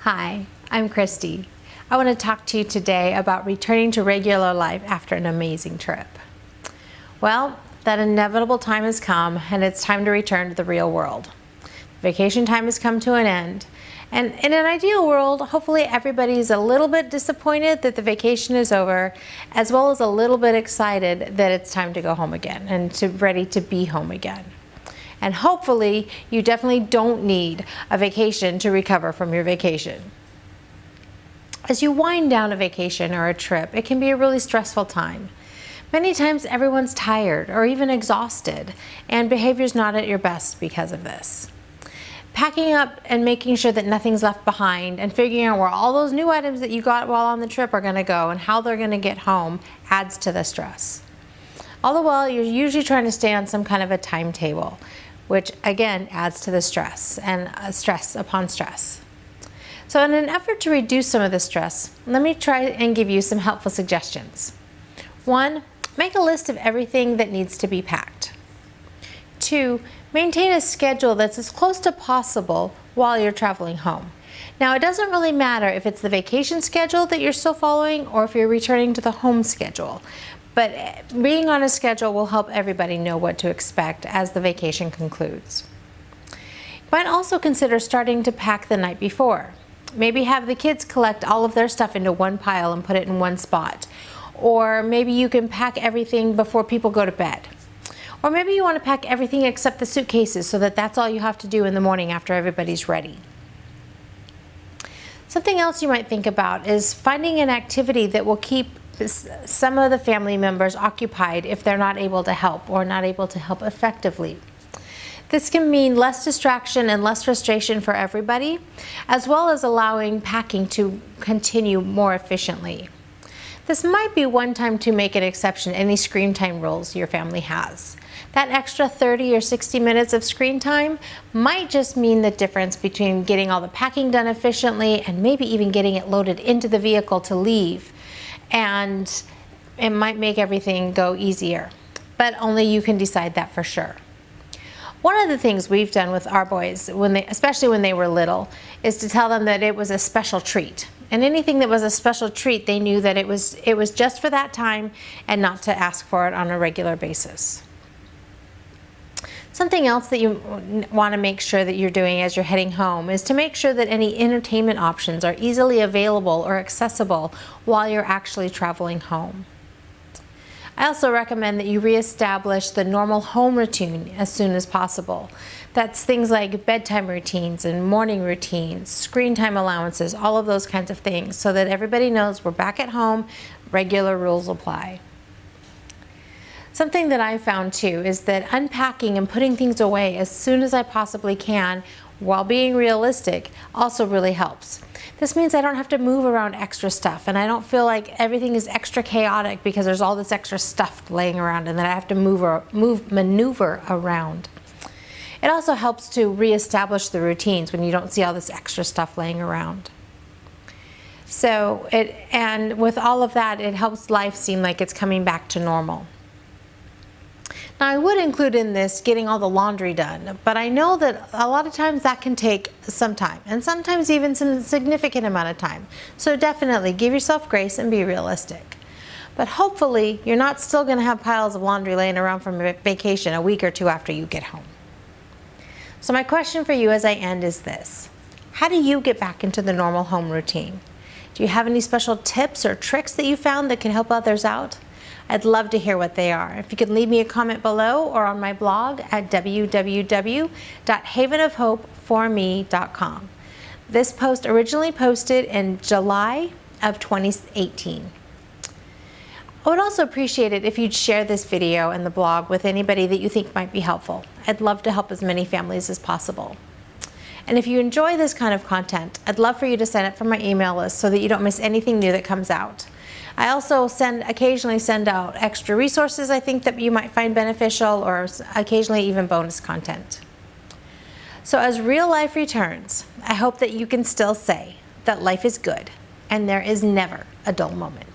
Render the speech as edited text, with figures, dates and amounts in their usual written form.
Hi, I'm Christy. I want to talk to you today about returning to regular life after an amazing trip. Well, that inevitable time has come and it's time to return to the real world. Vacation time has come to an end, and in an ideal world, hopefully everybody's a little bit disappointed that the vacation is over, as well as a little bit excited that it's time to go home again and ready to be home again. And hopefully you definitely don't need a vacation to recover from your vacation. As you wind down a vacation or a trip, it can be a really stressful time. Many times everyone's tired or even exhausted, and behavior's not at your best because of this. Packing up and making sure that nothing's left behind and figuring out where all those new items that you got while on the trip are going to go and how they're going to get home adds to the stress. All the while, you're usually trying to stay on some kind of a timetable, which again adds to the stress and stress upon stress. So in an effort to reduce some of the stress, let me try and give you some helpful suggestions. 1, make a list of everything that needs to be packed. 2, maintain a schedule that's as close to possible while you're traveling home. Now, it doesn't really matter if it's the vacation schedule that you're still following or if you're returning to the home schedule. But being on a schedule will help everybody know what to expect as the vacation concludes. You might also consider starting to pack the night before. Maybe have the kids collect all of their stuff into one pile and put it in one spot. Or maybe you can pack everything before people go to bed. Or maybe you want to pack everything except the suitcases so that that's all you have to do in the morning after everybody's ready. Something else you might think about is finding an activity that will keep some of the family members occupied if they're not able to help or not able to help effectively. This can mean less distraction and less frustration for everybody, as well as allowing packing to continue more efficiently. This might be one time to make an exception to any screen time rules your family has. That extra 30 or 60 minutes of screen time might just mean the difference between getting all the packing done efficiently and maybe even getting it loaded into the vehicle to leave. And it might make everything go easier, but only you can decide that for sure. One of the things we've done with our boys, especially when they were little, is to tell them that it was a special treat. And anything that was a special treat, they knew that it was just for that time and not to ask for it on a regular basis. Something else that you want to make sure that you're doing as you're heading home is to make sure that any entertainment options are easily available or accessible while you're actually traveling home. I also recommend that you reestablish the normal home routine as soon as possible. That's things like bedtime routines and morning routines, screen time allowances, all of those kinds of things, so that everybody knows we're back at home, regular rules apply. Something that I found too is that unpacking and putting things away as soon as I possibly can while being realistic also really helps. This means I don't have to move around extra stuff and I don't feel like everything is extra chaotic because there's all this extra stuff laying around and that I have to maneuver around. It also helps to reestablish the routines when you don't see all this extra stuff laying around. And with all of that, it helps life seem like it's coming back to normal. Now, I would include in this getting all the laundry done, but I know that a lot of times that can take some time, and sometimes even some significant amount of time. So definitely give yourself grace and be realistic. But hopefully, you're not still going to have piles of laundry laying around from vacation a week or two after you get home. So my question for you as I end is this: how do you get back into the normal home routine? Do you have any special tips or tricks that you found that can help others out? I'd love to hear what they are. If you could leave me a comment below or on my blog at www.havenofhopeforme.com. This post originally posted in July of 2018. I would also appreciate it if you'd share this video and the blog with anybody that you think might be helpful. I'd love to help as many families as possible. And if you enjoy this kind of content, I'd love for you to sign up for my email list so that you don't miss anything new that comes out. I also occasionally send out extra resources I think that you might find beneficial, or occasionally even bonus content. So as real life returns, I hope that you can still say that life is good and there is never a dull moment.